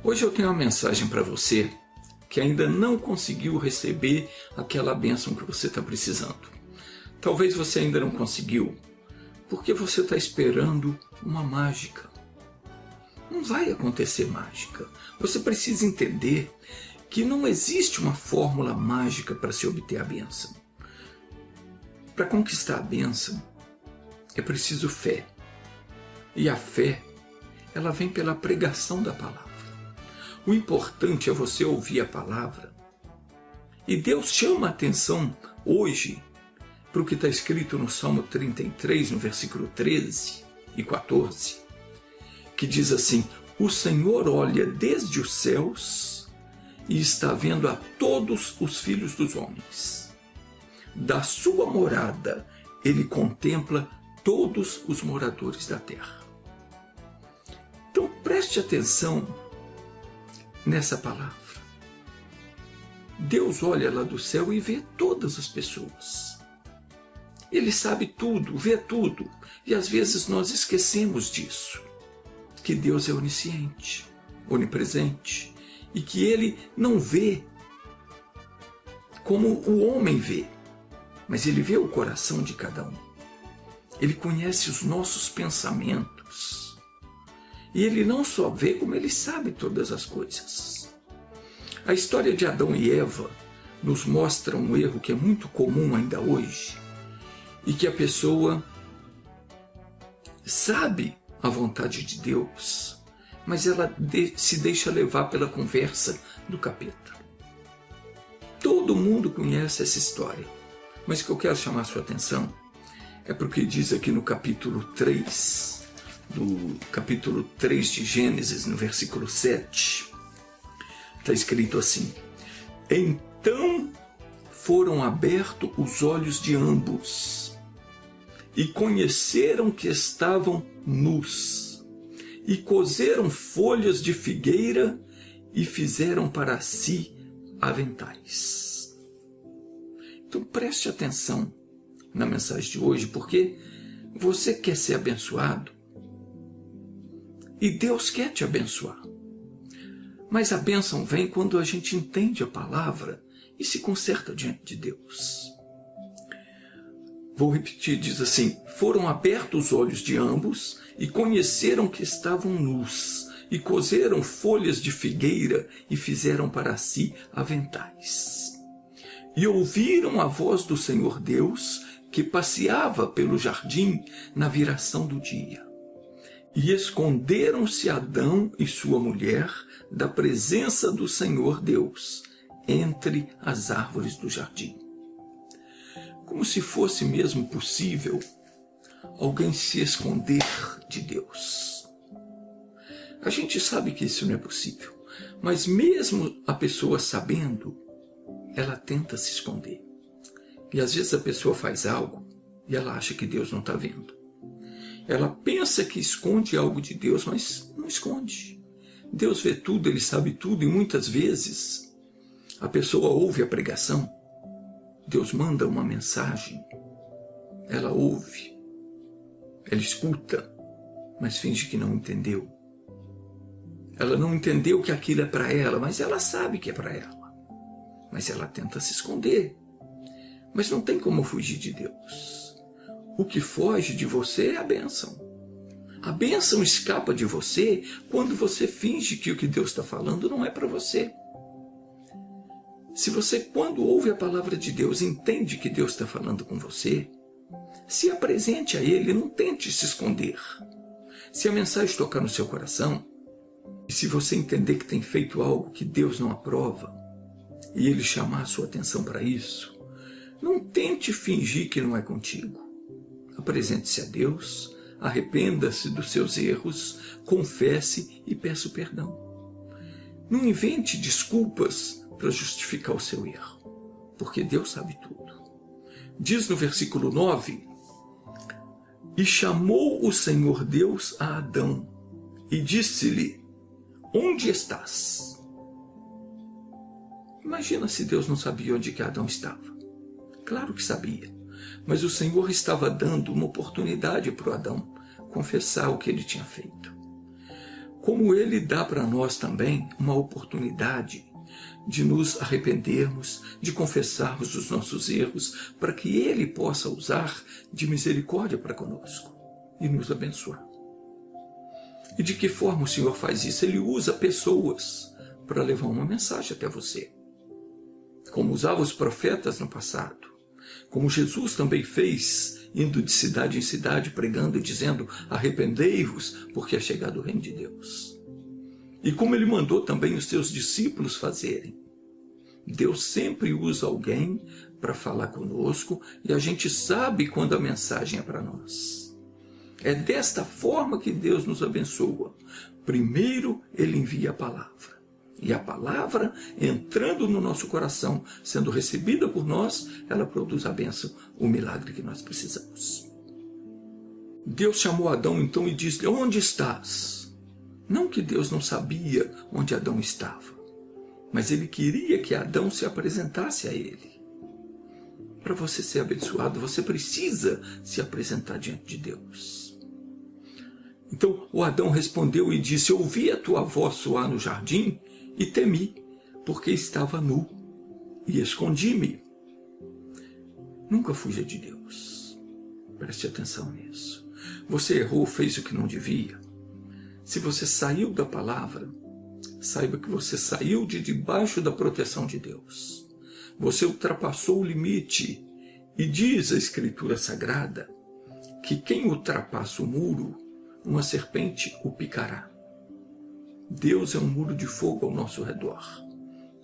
Hoje eu tenho uma mensagem para você que ainda não conseguiu receber aquela bênção que você está precisando. Talvez você ainda não conseguiu porque você está esperando uma mágica. Não vai acontecer mágica. Você precisa entender que não existe uma fórmula mágica para se obter a bênção. Para conquistar a bênção é preciso fé. E a fé, ela vem pela pregação da palavra. O importante é você ouvir a palavra. E Deus chama a atenção hoje para o que está escrito no Salmo 33, no versículo 13 e 14, que diz assim: o Senhor olha desde os céus e está vendo a todos os filhos dos homens. Da sua morada ele contempla todos os moradores da terra. Então preste atenção nessa palavra. Deus olha lá do céu e vê todas as pessoas. Ele sabe tudo, vê tudo. E às vezes nós esquecemos disso. Que Deus é onisciente, onipresente. E que Ele não vê como o homem vê. Mas Ele vê o coração de cada um. Ele conhece os nossos pensamentos. E Ele não só vê, como Ele sabe todas as coisas. A história de Adão e Eva nos mostra um erro que é muito comum ainda hoje, e que a pessoa sabe a vontade de Deus, mas ela se deixa levar pela conversa do capeta. Todo mundo conhece essa história, mas o que eu quero chamar a sua atenção é porque diz aqui no capítulo 3, do capítulo 3 de Gênesis, no versículo 7, está escrito assim: então foram abertos os olhos de ambos, e conheceram que estavam nus, e coseram folhas de figueira, e fizeram para si aventais. Então preste atenção na mensagem de hoje, porque você quer ser abençoado, e Deus quer te abençoar. Mas a bênção vem quando a gente entende a palavra e se conserta diante de Deus. Vou repetir, diz assim: foram abertos os olhos de ambos e conheceram que estavam nus, e coseram folhas de figueira e fizeram para si aventais. E ouviram a voz do Senhor Deus, que passeava pelo jardim na viração do dia. E esconderam-se Adão e sua mulher da presença do Senhor Deus entre as árvores do jardim. Como se fosse mesmo possível alguém se esconder de Deus. A gente sabe que isso não é possível, mas mesmo a pessoa sabendo, ela tenta se esconder. E às vezes a pessoa faz algo e ela acha que Deus não está vendo. Ela pensa que esconde algo de Deus, mas não esconde. Deus vê tudo, Ele sabe tudo, e muitas vezes a pessoa ouve a pregação, Deus manda uma mensagem, ela ouve, ela escuta, mas finge que não entendeu. Ela não entendeu que aquilo é para ela, mas ela sabe que é para ela. Mas ela tenta se esconder. Mas não tem como fugir de Deus. O que foge de você é a bênção. A bênção escapa de você quando você finge que o que Deus está falando não é para você. Se você, quando ouve a palavra de Deus, entende que Deus está falando com você, se apresente a Ele, não tente se esconder. Se a mensagem tocar no seu coração, e se você entender que tem feito algo que Deus não aprova, e Ele chamar a sua atenção para isso, não tente fingir que não é contigo. Apresente-se a Deus, arrependa-se dos seus erros, confesse e peça o perdão. Não invente desculpas para justificar o seu erro, porque Deus sabe tudo. Diz no versículo 9: e chamou o Senhor Deus a Adão e disse-lhe: onde estás? Imagina se Deus não sabia onde que Adão estava. Claro que sabia. Mas o Senhor estava dando uma oportunidade para o Adão confessar o que ele tinha feito. Como ele dá para nós também uma oportunidade de nos arrependermos, de confessarmos os nossos erros, para que ele possa usar de misericórdia para conosco e nos abençoar. E de que forma o Senhor faz isso? Ele usa pessoas para levar uma mensagem até você, como usava os profetas no passado, como Jesus também fez, indo de cidade em cidade, pregando e dizendo: arrependei-vos, porque é chegado o reino de Deus. E como ele mandou também os seus discípulos fazerem. Deus sempre usa alguém para falar conosco, e a gente sabe quando a mensagem é para nós. É desta forma que Deus nos abençoa. Primeiro ele envia a palavra. E a palavra, entrando no nosso coração, sendo recebida por nós, ela produz a bênção, o milagre que nós precisamos. Deus chamou Adão então e disse: onde estás? Não que Deus não sabia onde Adão estava, mas ele queria que Adão se apresentasse a ele. Para você ser abençoado, você precisa se apresentar diante de Deus. Então o Adão respondeu e disse: ouvi a tua voz soar no jardim e temi, porque estava nu, e escondi-me. Nunca fuja de Deus. Preste atenção nisso. Você errou, fez o que não devia. Se você saiu da palavra, saiba que você saiu de debaixo da proteção de Deus. Você ultrapassou o limite, e diz a Escritura Sagrada que quem ultrapassa o muro, uma serpente o picará. Deus é um muro de fogo ao nosso redor.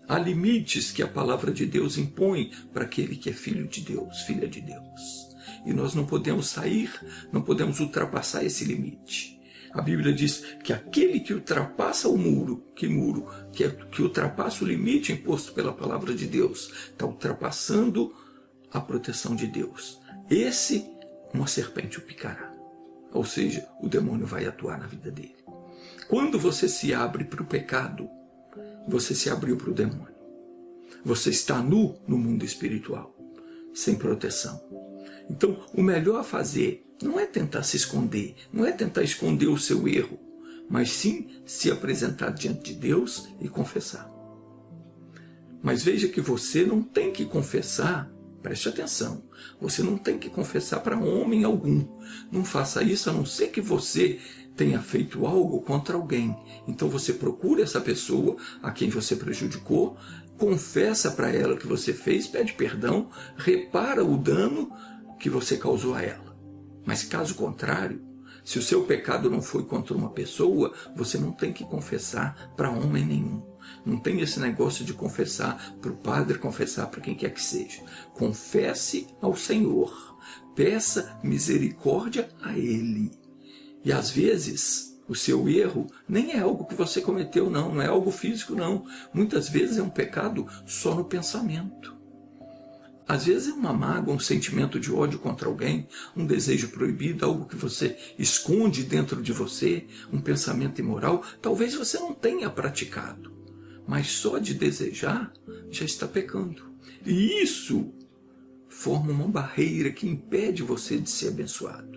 Há limites que a palavra de Deus impõe para aquele que é filho de Deus, filha de Deus. E nós não podemos sair, não podemos ultrapassar esse limite. A Bíblia diz que aquele que ultrapassa o muro, que ultrapassa o limite imposto pela palavra de Deus, está ultrapassando a proteção de Deus. Esse, uma serpente o picará. Ou seja, o demônio vai atuar na vida dele. Quando você se abre para o pecado, você se abriu para o demônio. Você está nu no mundo espiritual, sem proteção. Então, o melhor a fazer não é tentar se esconder, não é tentar esconder o seu erro, mas sim se apresentar diante de Deus e confessar. Mas veja que você não tem que confessar, preste atenção, você não tem que confessar para homem algum. Não faça isso a não ser que você tenha feito algo contra alguém. Então você procura essa pessoa a quem você prejudicou, confessa para ela o que você fez, pede perdão, repara o dano que você causou a ela. Mas caso contrário, se o seu pecado não foi contra uma pessoa, você não tem que confessar para homem nenhum. Não tem esse negócio de confessar para o padre, confessar para quem quer que seja. Confesse ao Senhor. Peça misericórdia a Ele. E às vezes o seu erro nem é algo que você cometeu, não é algo físico, não. Muitas vezes é um pecado só no pensamento. Às vezes é uma mágoa, um sentimento de ódio contra alguém, um desejo proibido, algo que você esconde dentro de você, um pensamento imoral. Talvez você não tenha praticado, mas só de desejar já está pecando. E isso forma uma barreira que impede você de ser abençoado.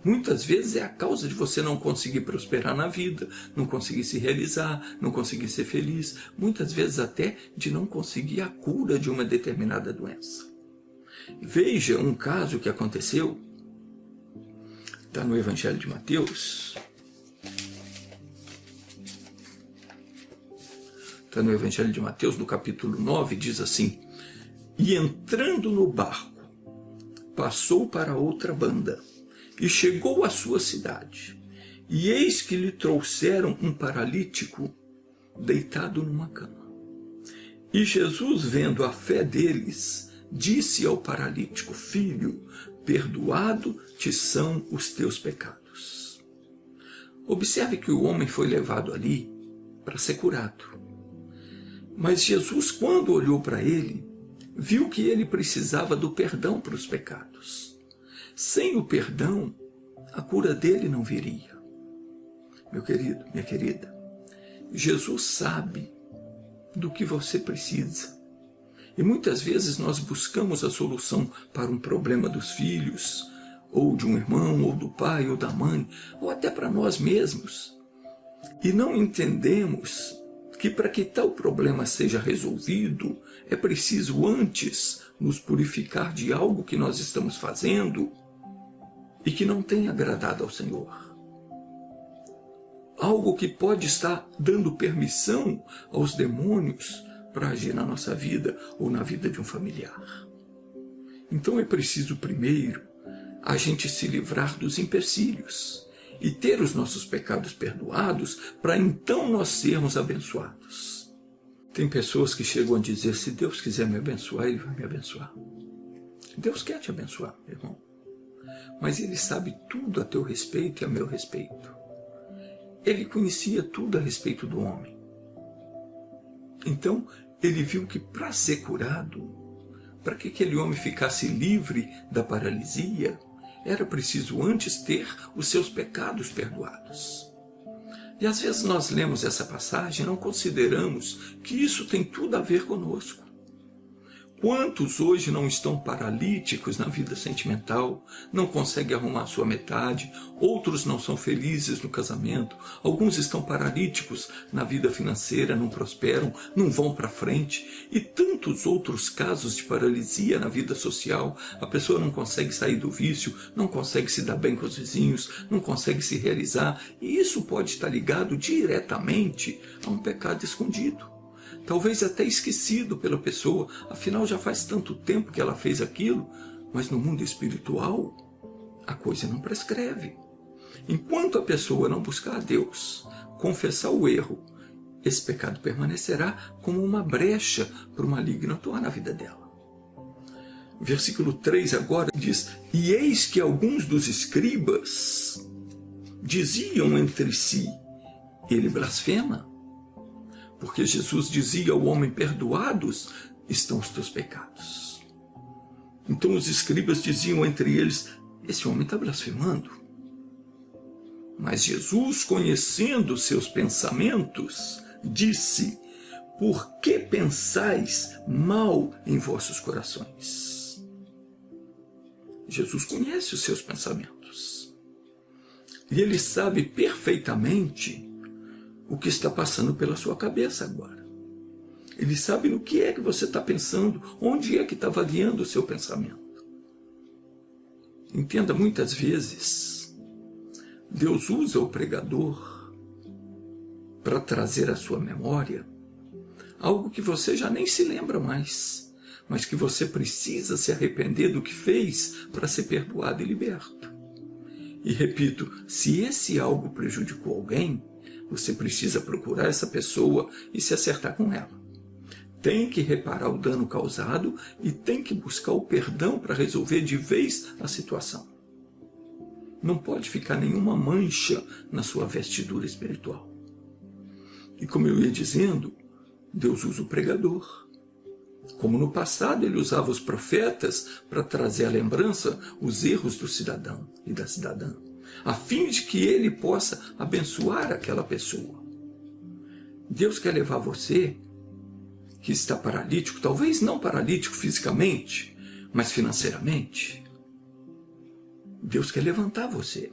Muitas vezes é a causa de você não conseguir prosperar na vida, não conseguir se realizar, não conseguir ser feliz, muitas vezes até de não conseguir a cura de uma determinada doença. Veja um caso que aconteceu, está no Evangelho de Mateus. Está no Evangelho de Mateus, no capítulo 9, diz assim: e entrando no barco, passou para outra banda, e chegou à sua cidade, e eis que lhe trouxeram um paralítico deitado numa cama. E Jesus, vendo a fé deles, disse ao paralítico: filho, perdoado te são os teus pecados. Observe que o homem foi levado ali para ser curado. Mas Jesus, quando olhou para ele, viu que ele precisava do perdão para os pecados. Sem o perdão, a cura dele não viria. Meu querido, minha querida, Jesus sabe do que você precisa. E muitas vezes nós buscamos a solução para um problema dos filhos, ou de um irmão, ou do pai, ou da mãe, ou até para nós mesmos. E não entendemos que para que tal problema seja resolvido, é preciso antes nos purificar de algo que nós estamos fazendo e que não tem agradado ao Senhor. Algo que pode estar dando permissão aos demônios para agir na nossa vida ou na vida de um familiar. Então é preciso primeiro a gente se livrar dos empecilhos e ter os nossos pecados perdoados para então nós sermos abençoados. Tem pessoas que chegam a dizer, se Deus quiser me abençoar, Ele vai me abençoar. Deus quer te abençoar, irmão. Mas Ele sabe tudo a teu respeito e a meu respeito. Ele conhecia tudo a respeito do homem. Então, ele viu que para ser curado, para que aquele homem ficasse livre da paralisia, era preciso antes ter os seus pecados perdoados. E às vezes nós lemos essa passagem e não consideramos que isso tem tudo a ver conosco. Quantos hoje não estão paralíticos na vida sentimental, não conseguem arrumar sua metade, outros não são felizes no casamento, alguns estão paralíticos na vida financeira, não prosperam, não vão para frente, e tantos outros casos de paralisia na vida social, a pessoa não consegue sair do vício, não consegue se dar bem com os vizinhos, não consegue se realizar, e isso pode estar ligado diretamente a um pecado escondido. Talvez até esquecido pela pessoa, afinal já faz tanto tempo que ela fez aquilo, mas no mundo espiritual a coisa não prescreve. Enquanto a pessoa não buscar a Deus, confessar o erro, esse pecado permanecerá como uma brecha para o maligno atuar na vida dela. Versículo 3 agora diz, e eis que alguns dos escribas diziam entre si, ele blasfema. Porque Jesus dizia ao homem, perdoados estão os teus pecados. Então os escribas diziam entre eles, esse homem está blasfemando. Mas Jesus, conhecendo seus pensamentos, disse, por que pensais mal em vossos corações? Jesus conhece os seus pensamentos. E ele sabe perfeitamente o que está passando pela sua cabeça agora. Ele sabe no que é que você está pensando, onde é que está vagueando o seu pensamento. Entenda, muitas vezes, Deus usa o pregador para trazer à sua memória algo que você já nem se lembra mais, mas que você precisa se arrepender do que fez para ser perdoado e liberto. E repito, se esse algo prejudicou alguém, você precisa procurar essa pessoa e se acertar com ela. Tem que reparar o dano causado e tem que buscar o perdão para resolver de vez a situação. Não pode ficar nenhuma mancha na sua vestidura espiritual. E como eu ia dizendo, Deus usa o pregador. Como no passado ele usava os profetas para trazer à lembrança os erros do cidadão e da cidadã, a fim de que ele possa abençoar aquela pessoa. Deus quer levar você, que está paralítico, talvez não paralítico fisicamente, mas financeiramente. Deus quer levantar você.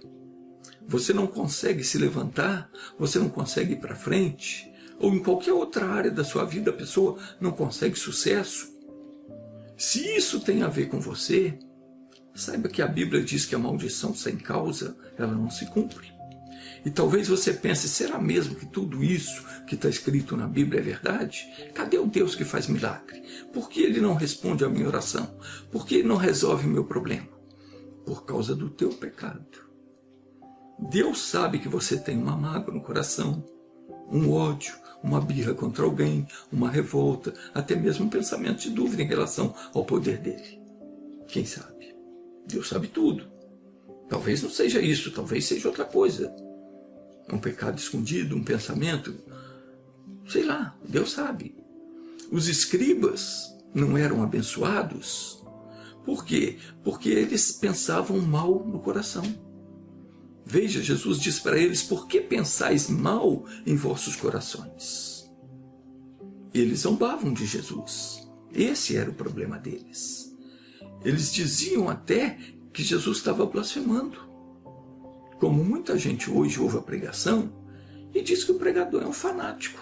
Você não consegue se levantar, você não consegue ir para frente, ou em qualquer outra área da sua vida a pessoa não consegue sucesso. Se isso tem a ver com você, saiba que a Bíblia diz que a maldição sem causa, ela não se cumpre. E talvez você pense, será mesmo que tudo isso que está escrito na Bíblia é verdade? Cadê o Deus que faz milagre? Por que Ele não responde à minha oração? Por que Ele não resolve o meu problema? Por causa do teu pecado. Deus sabe que você tem uma mágoa no coração, um ódio, uma birra contra alguém, uma revolta, até mesmo um pensamento de dúvida em relação ao poder dele. Quem sabe? Deus sabe tudo. Talvez não seja isso, talvez seja outra coisa. Um pecado escondido, um pensamento, sei lá, Deus sabe. Os escribas não eram abençoados. Por quê? Porque eles pensavam mal no coração. Veja, Jesus diz para eles, por que pensais mal em vossos corações? Eles zombavam de Jesus. Esse era o problema deles. Eles diziam até que Jesus estava blasfemando. Como muita gente hoje ouve a pregação e diz que o pregador é um fanático.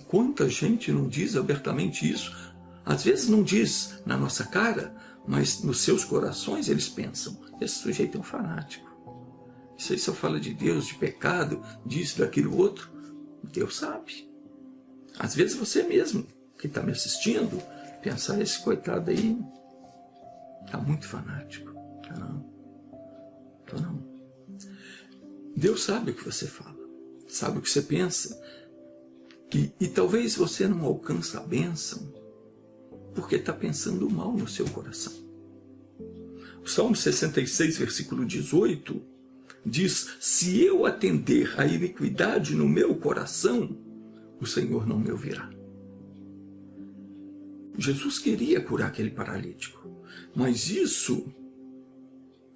Quanta gente não diz abertamente isso? Às vezes não diz na nossa cara, mas nos seus corações eles pensam, esse sujeito é um fanático. Isso aí só fala de Deus, de pecado, disso, daquilo, outro. Deus sabe. Às vezes você mesmo, que está me assistindo, pensar, esse coitado aí está muito fanático. Não. Deus sabe o que você fala, sabe o que você pensa. E talvez você não alcance a bênção porque está pensando mal no seu coração. O Salmo 66, versículo 18, diz, se eu atender a iniquidade no meu coração, o Senhor não me ouvirá. Jesus queria curar aquele paralítico, mas isso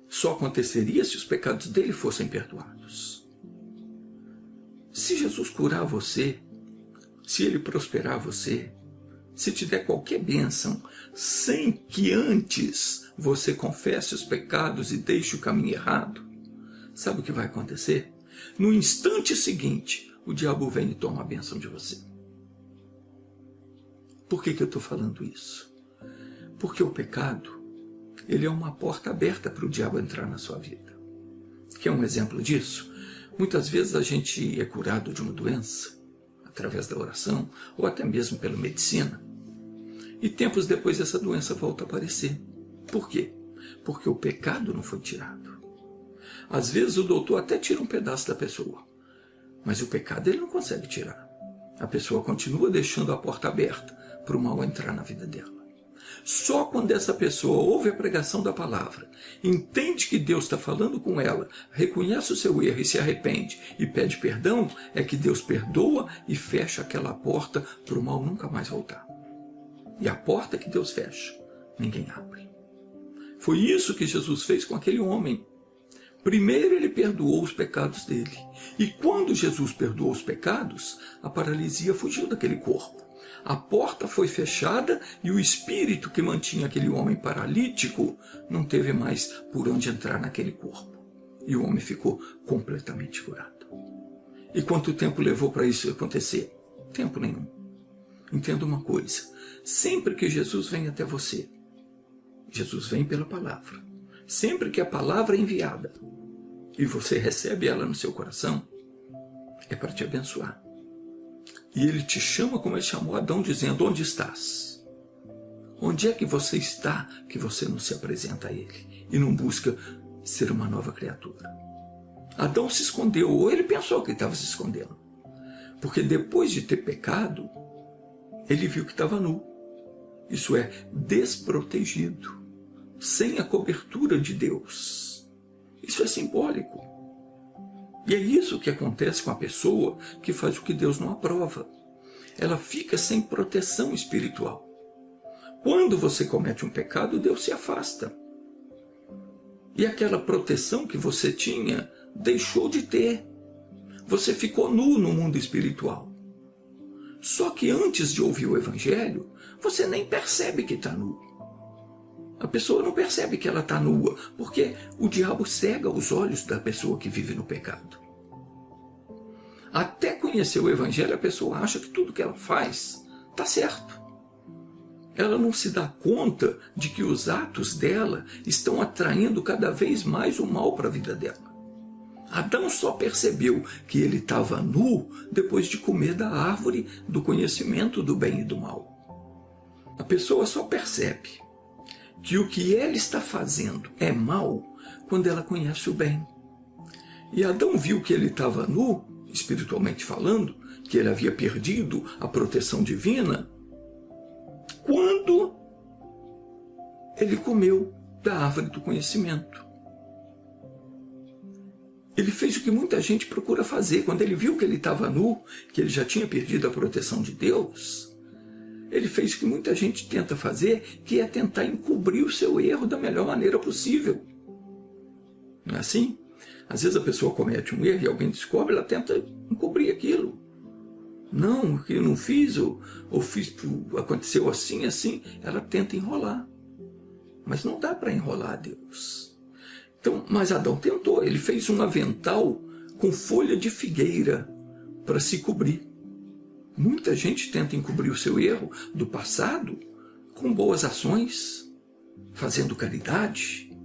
só aconteceria se os pecados dele fossem perdoados. Se Jesus curar você, se ele prosperar você, se te der qualquer bênção, sem que antes você confesse os pecados e deixe o caminho errado, sabe o que vai acontecer? No instante seguinte, o diabo vem e toma a bênção de você. Por que eu estou falando isso? Porque o pecado, ele é uma porta aberta para o diabo entrar na sua vida. Quer um exemplo disso? Muitas vezes a gente é curado de uma doença, através da oração, ou até mesmo pela medicina, e tempos depois essa doença volta a aparecer. Por quê? Porque o pecado não foi tirado. Às vezes o doutor até tira um pedaço da pessoa, mas o pecado ele não consegue tirar. A pessoa continua deixando a porta aberta para o mal entrar na vida dela. Só quando essa pessoa ouve a pregação da palavra, entende que Deus está falando com ela, reconhece o seu erro e se arrepende e pede perdão, é que Deus perdoa e fecha aquela porta para o mal nunca mais voltar. E a porta que Deus fecha, ninguém abre. Foi isso que Jesus fez com aquele homem. Primeiro ele perdoou os pecados dele. E quando Jesus perdoou os pecados, a paralisia fugiu daquele corpo. A porta foi fechada e o espírito que mantinha aquele homem paralítico não teve mais por onde entrar naquele corpo. E o homem ficou completamente curado. E quanto tempo levou para isso acontecer? Tempo nenhum. Entenda uma coisa, sempre que Jesus vem até você, Jesus vem pela palavra. Sempre que a palavra é enviada e você recebe ela no seu coração, é para te abençoar. E ele te chama como ele chamou Adão, dizendo, onde estás? Onde é que você está que você não se apresenta a ele e não busca ser uma nova criatura? Adão se escondeu, ou ele pensou que estava se escondendo. Porque depois de ter pecado, ele viu que estava nu. Isso é, desprotegido, sem a cobertura de Deus. Isso é simbólico. E é isso que acontece com a pessoa que faz o que Deus não aprova. Ela fica sem proteção espiritual. Quando você comete um pecado, Deus se afasta. E aquela proteção que você tinha, deixou de ter. Você ficou nu no mundo espiritual. Só que antes de ouvir o Evangelho, você nem percebe que está nu. A pessoa não percebe que ela está nua, porque o diabo cega os olhos da pessoa que vive no pecado. Até conhecer o Evangelho, a pessoa acha que tudo que ela faz está certo. Ela não se dá conta de que os atos dela estão atraindo cada vez mais o mal para a vida dela. Adão só percebeu que ele estava nu depois de comer da árvore do conhecimento do bem e do mal. A pessoa só percebe que o que ela está fazendo é mal quando ela conhece o bem. E Adão viu que ele estava nu, espiritualmente falando, que ele havia perdido a proteção divina, quando ele comeu da árvore do conhecimento. Ele fez o que muita gente procura fazer. Quando ele viu que ele estava nu, que ele já tinha perdido a proteção de Deus, ele fez o que muita gente tenta fazer, que é tentar encobrir o seu erro da melhor maneira possível. Não é assim? Às vezes a pessoa comete um erro e alguém descobre, ela tenta encobrir aquilo. Não, eu não fiz, ou fiz, aconteceu assim, assim. Ela tenta enrolar. Mas não dá para enrolar Deus. Então, mas Adão tentou, ele fez um avental com folha de figueira para se cobrir. Muita gente tenta encobrir o seu erro do passado com boas ações, fazendo caridade.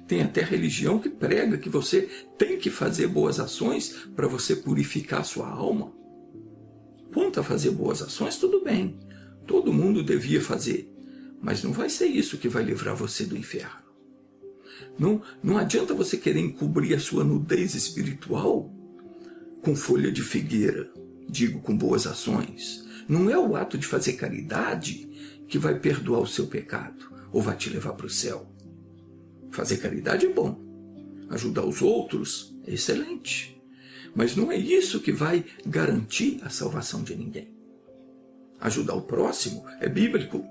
Tem até religião que prega que você tem que fazer boas ações para você purificar a sua alma. Quanto a fazer boas ações, tudo bem. Todo mundo devia fazer. Mas não vai ser isso que vai livrar você do inferno. Não adianta você querer encobrir a sua nudez espiritual com folha de figueira, digo, com boas ações. Não é o ato de fazer caridade que vai perdoar o seu pecado ou vai te levar para o céu. Fazer caridade é bom. Ajudar os outros é excelente. Mas não é isso que vai garantir a salvação de ninguém. Ajudar o próximo é bíblico.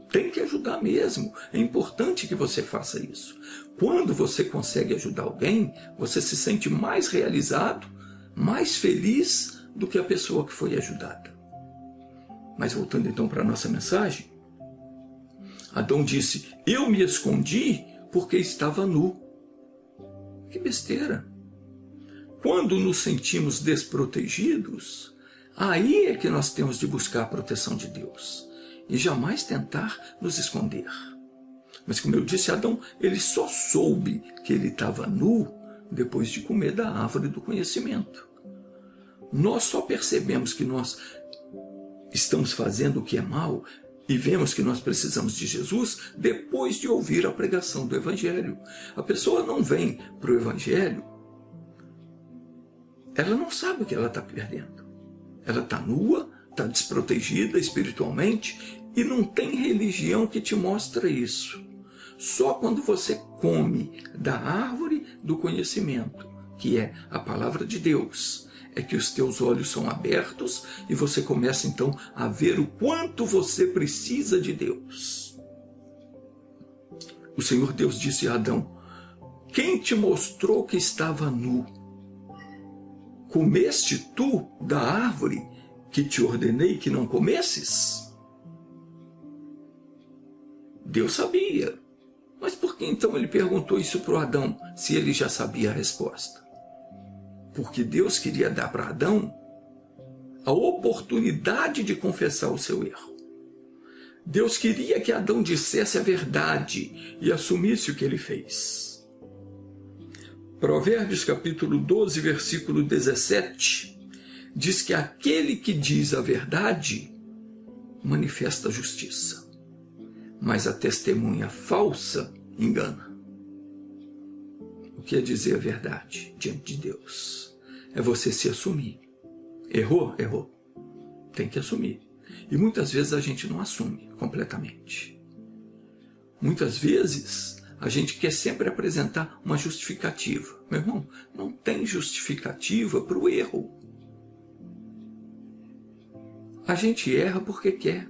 Tem que ajudar mesmo. É importante que você faça isso. Quando você consegue ajudar alguém, você se sente mais realizado, mais feliz do que a pessoa que foi ajudada. Mas voltando então para a nossa mensagem, Adão disse, eu me escondi porque estava nu. Que besteira! Quando nos sentimos desprotegidos, aí é que nós temos de buscar a proteção de Deus e jamais tentar nos esconder. Mas como eu disse, Adão, ele só soube que ele estava nu depois de comer da árvore do conhecimento. Nós só percebemos que nós estamos fazendo o que é mal e vemos que nós precisamos de Jesus depois de ouvir a pregação do Evangelho. A pessoa não vem para o Evangelho, ela não sabe o que ela está perdendo. Ela está nua, está desprotegida espiritualmente e não tem religião que te mostre isso. Só quando você come da árvore do conhecimento, que é a palavra de Deus, é que os teus olhos são abertos e você começa então a ver o quanto você precisa de Deus. O Senhor Deus disse a Adão, quem te mostrou que estava nu? Comeste tu da árvore que te ordenei que não comesses? Deus sabia. Mas por que então ele perguntou isso para o Adão, se ele já sabia a resposta? Porque Deus queria dar para Adão a oportunidade de confessar o seu erro. Deus queria que Adão dissesse a verdade e assumisse o que ele fez. Provérbios capítulo 12, versículo 17, diz que aquele que diz a verdade manifesta a justiça, mas a testemunha falsa engana. O que é dizer a verdade diante de Deus? É você se assumir. Errou? Errou. Tem que assumir. E muitas vezes a gente não assume completamente. Muitas vezes a gente quer sempre apresentar uma justificativa. Meu irmão, não tem justificativa para o erro. A gente erra porque quer.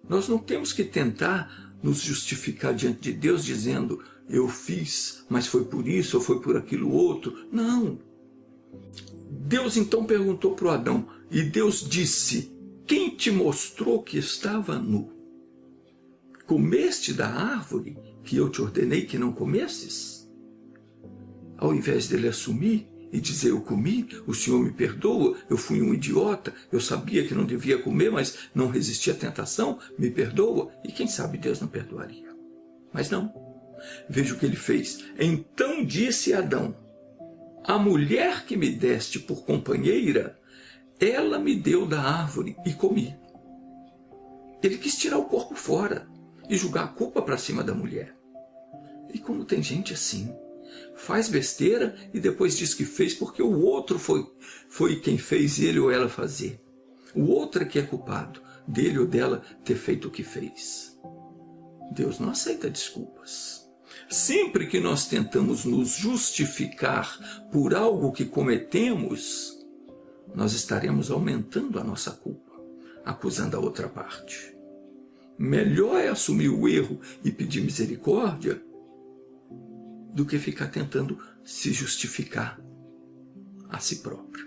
Nós não temos que tentar nos justificar diante de Deus dizendo eu fiz, mas foi por isso ou foi por aquilo outro. Não. Deus então perguntou para o Adão e Deus disse, quem te mostrou que estava nu? Comeste da árvore que eu te ordenei que não comesses? Ao invés dele assumir e dizer, eu comi, o Senhor me perdoa, eu fui um idiota, eu sabia que não devia comer, mas não resisti à tentação, me perdoa, e quem sabe Deus não perdoaria. Mas não. Veja o que ele fez. Então disse Adão, a mulher que me deste por companheira, ela me deu da árvore e comi. Ele quis tirar o corpo fora e jogar a culpa para cima da mulher. E como tem gente assim, faz besteira e depois diz que fez porque o outro foi quem fez ele ou ela fazer. O outro é que é culpado dele ou dela ter feito o que fez. Deus não aceita desculpas. Sempre que nós tentamos nos justificar por algo que cometemos, nós estaremos aumentando a nossa culpa, acusando a outra parte. Melhor é assumir o erro e pedir misericórdia do que ficar tentando se justificar a si próprio.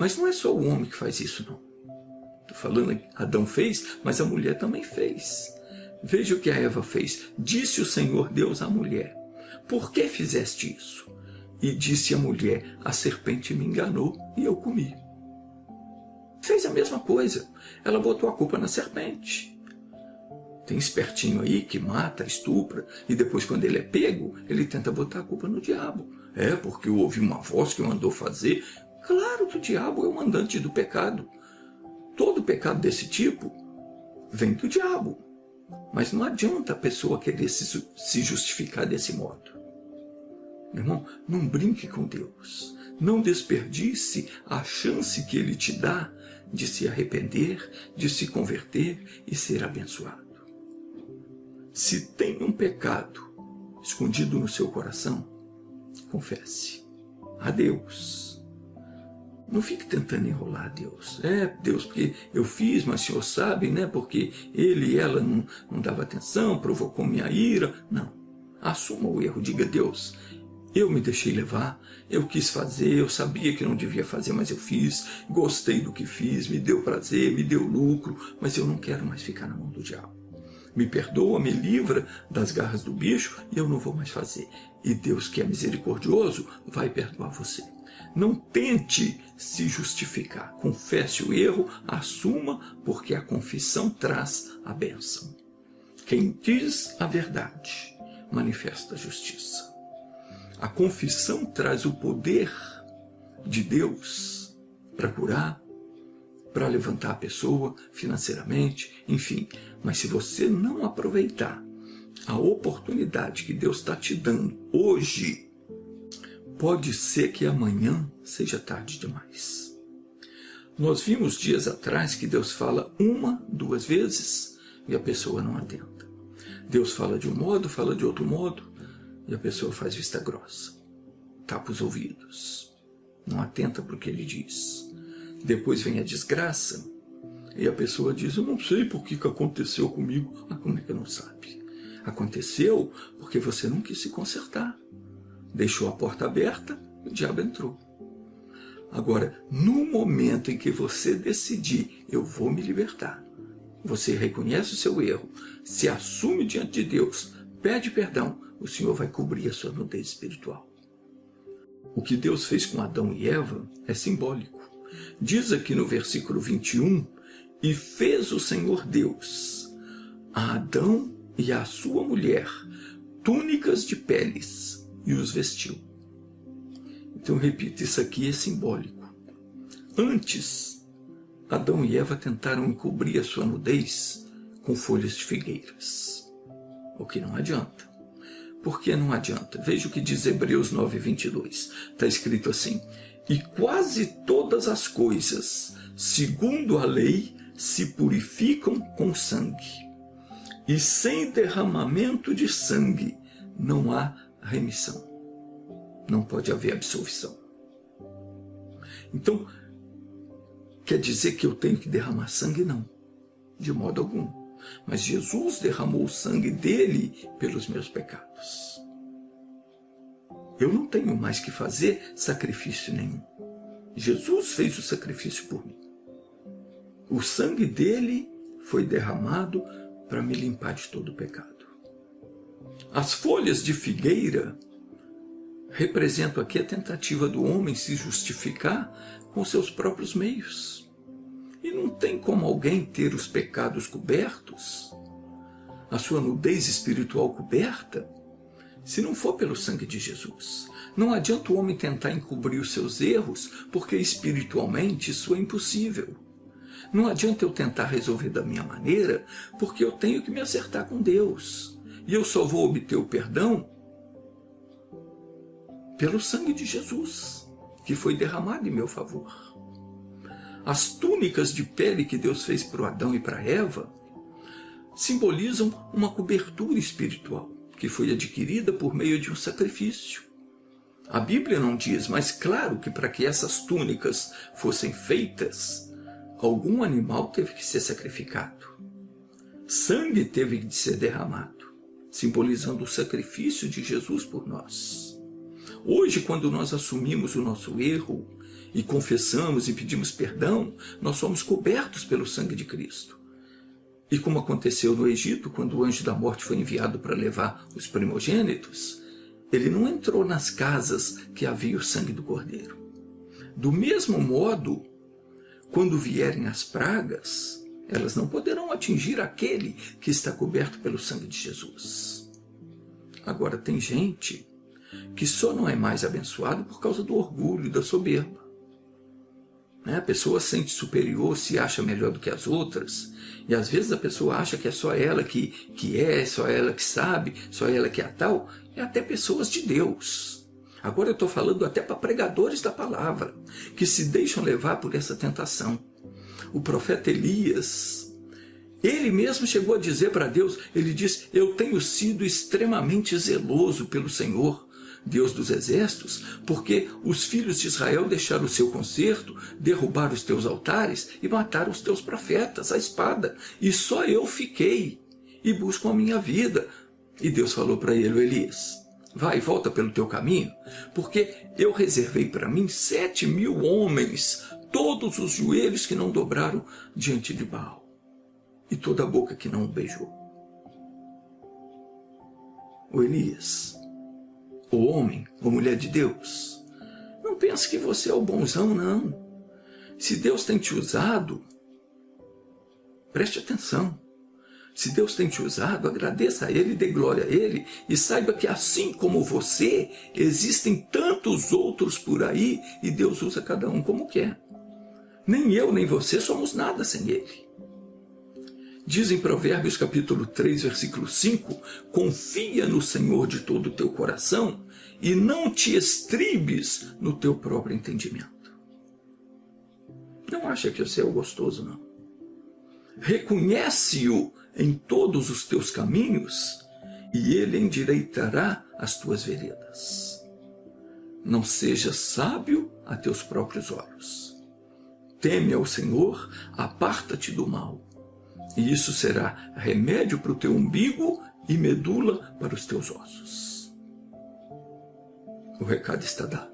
Mas não é só o homem que faz isso, não. Estou falando que Adão fez, mas a mulher também fez. Veja o que a Eva fez. Disse o Senhor Deus à mulher: por que fizeste isso? E disse a mulher: a serpente me enganou e eu comi. Fez a mesma coisa. Ela botou a culpa na serpente. Tem espertinho aí que mata, estupra, e depois, quando ele é pego, ele tenta botar a culpa no diabo. É porque eu ouvi uma voz que mandou fazer. Claro que o diabo é o mandante do pecado. Todo pecado desse tipo vem do diabo. Mas não adianta a pessoa querer se justificar desse modo. Meu irmão, não brinque com Deus. Não desperdice a chance que Ele te dá de se arrepender, de se converter e ser abençoado. Se tem um pecado escondido no seu coração, confesse a Deus. Não fique tentando enrolar Deus. Deus, porque eu fiz, mas o Senhor sabe, né? Porque ele e ela não davam atenção, provocou minha ira. Não. Assuma o erro, diga: Deus, eu me deixei levar, eu quis fazer, eu sabia que não devia fazer, mas eu fiz, gostei do que fiz, me deu prazer, me deu lucro, mas eu não quero mais ficar na mão do diabo. Me perdoa, me livra das garras do bicho e eu não vou mais fazer. E Deus, que é misericordioso, vai perdoar você. Não tente se justificar. Confesse o erro, assuma, porque a confissão traz a bênção. Quem diz a verdade manifesta a justiça. A confissão traz o poder de Deus para curar, para levantar a pessoa financeiramente, enfim. Mas se você não aproveitar a oportunidade que Deus está te dando hoje, pode ser que amanhã seja tarde demais. Nós vimos dias atrás que Deus fala 1, 2 vezes e a pessoa não atenta. Deus fala de um modo, fala de outro modo e a pessoa faz vista grossa. Tapa os ouvidos, não atenta para o que ele diz. Depois vem a desgraça e a pessoa diz: eu não sei por que aconteceu comigo. Ah, como é que não sabe? Aconteceu porque você não quis se consertar. Deixou a porta aberta e o diabo entrou. Agora, no momento em que você decidir: eu vou me libertar, você reconhece o seu erro, se assume diante de Deus, pede perdão, o Senhor vai cobrir a sua nudez espiritual. O que Deus fez com Adão e Eva é simbólico. Diz aqui no versículo 21, e fez o Senhor Deus a Adão e a sua mulher túnicas de peles e os vestiu. Então, repito, isso aqui é simbólico. Antes, Adão e Eva tentaram encobrir a sua nudez com folhas de figueiras, o que não adianta. Por que não adianta? Veja o que diz Hebreus 9:22. Está escrito assim: e quase todas as coisas, segundo a lei, se purificam com sangue. E sem derramamento de sangue não há remissão. Não pode haver absolvição. Então, quer dizer que eu tenho que derramar sangue? Não, de modo algum. Mas Jesus derramou o sangue dele pelos meus pecados. Eu não tenho mais que fazer sacrifício nenhum. Jesus fez o sacrifício por mim. O sangue dele foi derramado para me limpar de todo o pecado. As folhas de figueira representam aqui a tentativa do homem se justificar com seus próprios meios. E não tem como alguém ter os pecados cobertos, a sua nudez espiritual coberta, se não for pelo sangue de Jesus. Não adianta o homem tentar encobrir os seus erros, porque espiritualmente isso é impossível. Não adianta eu tentar resolver da minha maneira, porque eu tenho que me acertar com Deus. E eu só vou obter o perdão pelo sangue de Jesus, que foi derramado em meu favor. As túnicas de pele que Deus fez para o Adão e para Eva simbolizam uma cobertura espiritual que foi adquirida por meio de um sacrifício. A Bíblia não diz, mas claro que para que essas túnicas fossem feitas, algum animal teve que ser sacrificado. Sangue teve de ser derramado, simbolizando o sacrifício de Jesus por nós. Hoje, quando nós assumimos o nosso erro e confessamos e pedimos perdão, nós somos cobertos pelo sangue de Cristo. E como aconteceu no Egito, quando o anjo da morte foi enviado para levar os primogênitos, ele não entrou nas casas que havia o sangue do Cordeiro. Do mesmo modo, quando vierem as pragas, elas não poderão atingir aquele que está coberto pelo sangue de Jesus. Agora, tem gente que só não é mais abençoado por causa do orgulho e da soberba. A pessoa se sente superior, se acha melhor do que as outras, e às vezes a pessoa acha que é só ela que é, só ela que sabe, só ela que é a tal, e até pessoas de Deus. Agora eu estou falando até para pregadores da palavra, que se deixam levar por essa tentação. O profeta Elias, ele mesmo chegou a dizer para Deus, ele diz, eu tenho sido extremamente zeloso pelo Senhor, Deus dos exércitos, porque os filhos de Israel deixaram o seu concerto, derrubaram os teus altares e mataram os teus profetas, a espada, e só eu fiquei e busco a minha vida. E Deus falou para ele, Elias, vai, volta pelo teu caminho, porque eu reservei para mim 7.000 homens, todos os joelhos que não dobraram diante de Baal, e toda a boca que não o beijou. O Elias, o homem ou mulher de Deus, não pense que você é o bonzão, não. Se Deus tem te usado, preste atenção. Se Deus tem te usado, agradeça a Ele, dê glória a Ele, e saiba que assim como você, existem tantos outros por aí, e Deus usa cada um como quer. Nem eu, nem você somos nada sem Ele. Diz em Provérbios capítulo 3, versículo 5, confia no Senhor de todo o teu coração e não te estribes no teu próprio entendimento. Não acha que você é o gostoso, não. Reconhece-o em todos os teus caminhos e ele endireitará as tuas veredas. Não sejas sábio a teus próprios olhos. Teme ao Senhor, aparta-te do mal. E isso será remédio para o teu umbigo e medula para os teus ossos. O recado está dado.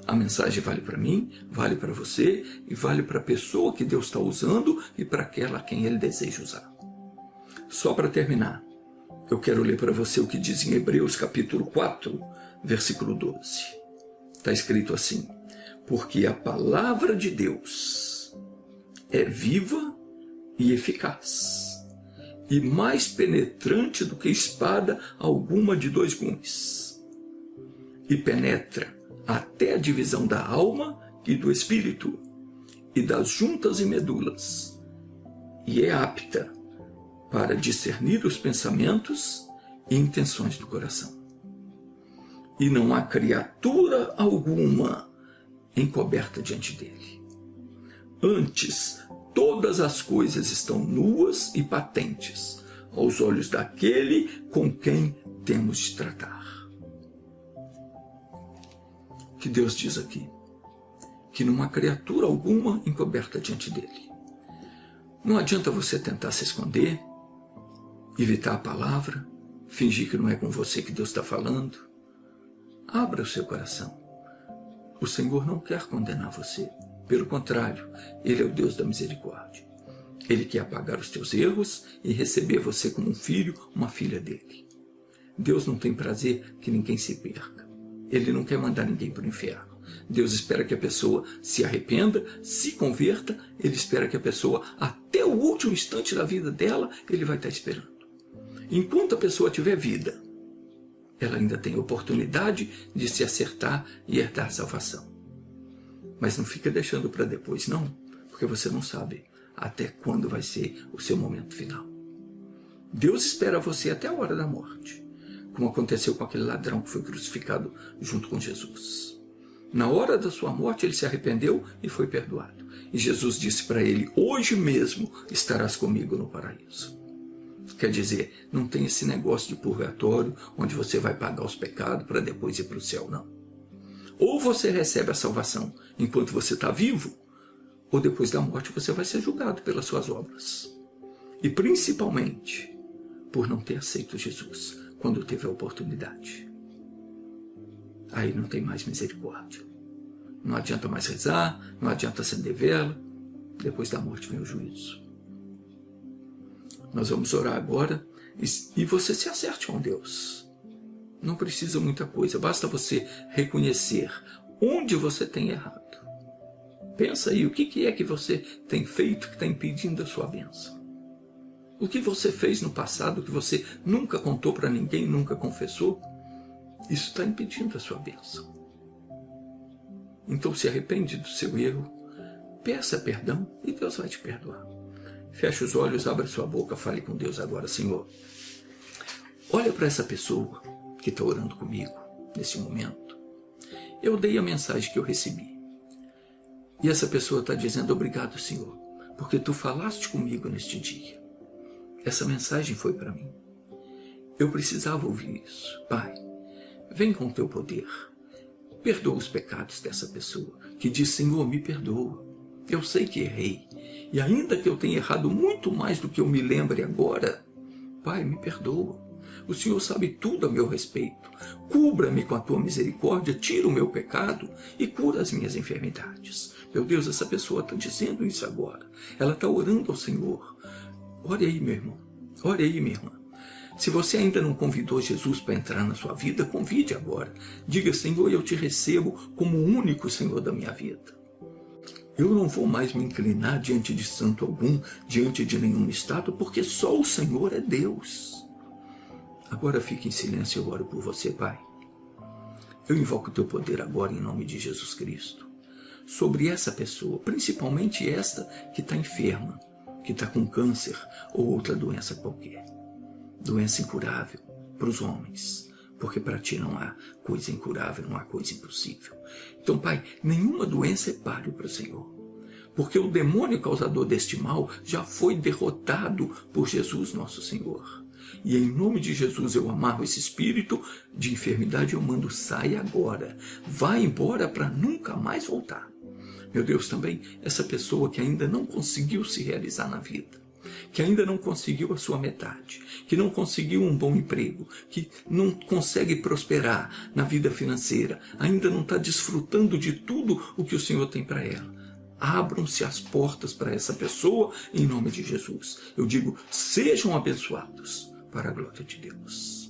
A mensagem vale para mim, vale para você e vale para a pessoa que Deus está usando e para aquela a quem Ele deseja usar. Só para terminar, eu quero ler para você o que diz em Hebreus capítulo 4, versículo 12. Está escrito assim, porque a palavra de Deus é viva e eficaz, e mais penetrante do que espada alguma de 2 gumes, e penetra até a divisão da alma e do espírito, e das juntas e medulas, e é apta para discernir os pensamentos e intenções do coração. E não há criatura alguma encoberta diante dele. Antes, todas as coisas estão nuas e patentes aos olhos daquele com quem temos de tratar. O que Deus diz aqui? Que não há criatura alguma encoberta diante dele. Não adianta você tentar se esconder, evitar a palavra, fingir que não é com você que Deus está falando. Abra o seu coração. O Senhor não quer condenar você. Pelo contrário, Ele é o Deus da misericórdia. Ele quer apagar os teus erros e receber você como um filho, uma filha dele. Deus não tem prazer que ninguém se perca. Ele não quer mandar ninguém para o inferno. Deus espera que a pessoa se arrependa, se converta. Ele espera que a pessoa, até o último instante da vida dela, Ele vai estar esperando. Enquanto a pessoa tiver vida, ela ainda tem oportunidade de se acertar e herdar a salvação. Mas não fica deixando para depois, não, porque você não sabe até quando vai ser o seu momento final. Deus espera você até a hora da morte, como aconteceu com aquele ladrão que foi crucificado junto com Jesus. Na hora da sua morte, ele se arrependeu e foi perdoado. E Jesus disse para ele, hoje mesmo estarás comigo no paraíso. Quer dizer, não tem esse negócio de purgatório, onde você vai pagar os pecados para depois ir para o céu, não. Ou você recebe a salvação enquanto você está vivo, ou depois da morte você vai ser julgado pelas suas obras. E principalmente por não ter aceito Jesus quando teve a oportunidade. Aí não tem mais misericórdia. Não adianta mais rezar, não adianta acender vela. Depois da morte vem o juízo. Nós vamos orar agora e você se acerte com Deus. Não precisa muita coisa, basta você reconhecer onde você tem errado. Pensa aí, o que é que você tem feito que está impedindo a sua bênção? O que você fez no passado que você nunca contou para ninguém, nunca confessou? Isso está impedindo a sua bênção. Então se arrepende do seu erro, peça perdão e Deus vai te perdoar. Feche os olhos, abra sua boca, fale com Deus agora. Senhor, olha para essa pessoa que está orando comigo nesse momento. Eu dei a mensagem que eu recebi. E essa pessoa está dizendo: obrigado, Senhor, porque Tu falaste comigo neste dia. Essa mensagem foi para mim. Eu precisava ouvir isso. Pai, vem com Teu poder. Perdoa os pecados dessa pessoa que diz: Senhor, me perdoa. Eu sei que errei. E ainda que eu tenha errado muito mais do que eu me lembre agora, Pai, me perdoa. O Senhor sabe tudo a meu respeito. Cubra-me com a Tua misericórdia, tira o meu pecado e cura as minhas enfermidades. Meu Deus, essa pessoa está dizendo isso agora. Ela está orando ao Senhor. Ore aí, meu irmão. Ore aí, minha irmã. Se você ainda não convidou Jesus para entrar na sua vida, convide agora. Diga: Senhor, eu Te recebo como o único Senhor da minha vida. Eu não vou mais me inclinar diante de santo algum, diante de nenhuma estátua, porque só o Senhor é Deus. Agora fique em silêncio e eu oro por você, Pai. Eu invoco o Teu poder agora em nome de Jesus Cristo. Sobre essa pessoa, principalmente esta que está enferma, que está com câncer ou outra doença qualquer. Doença incurável para os homens, porque para Ti não há coisa incurável, não há coisa impossível. Então, Pai, nenhuma doença é páreo para o Senhor, porque o demônio causador deste mal já foi derrotado por Jesus nosso Senhor. E em nome de Jesus eu amarro esse espírito de enfermidade, eu mando: saia agora, vá embora para nunca mais voltar. Meu Deus, também essa pessoa que ainda não conseguiu se realizar na vida, que ainda não conseguiu a sua metade, que não conseguiu um bom emprego, que não consegue prosperar na vida financeira, ainda não está desfrutando de tudo o que o Senhor tem para ela. Abram-se as portas para essa pessoa em nome de Jesus. Eu digo: sejam abençoados para a glória de Deus.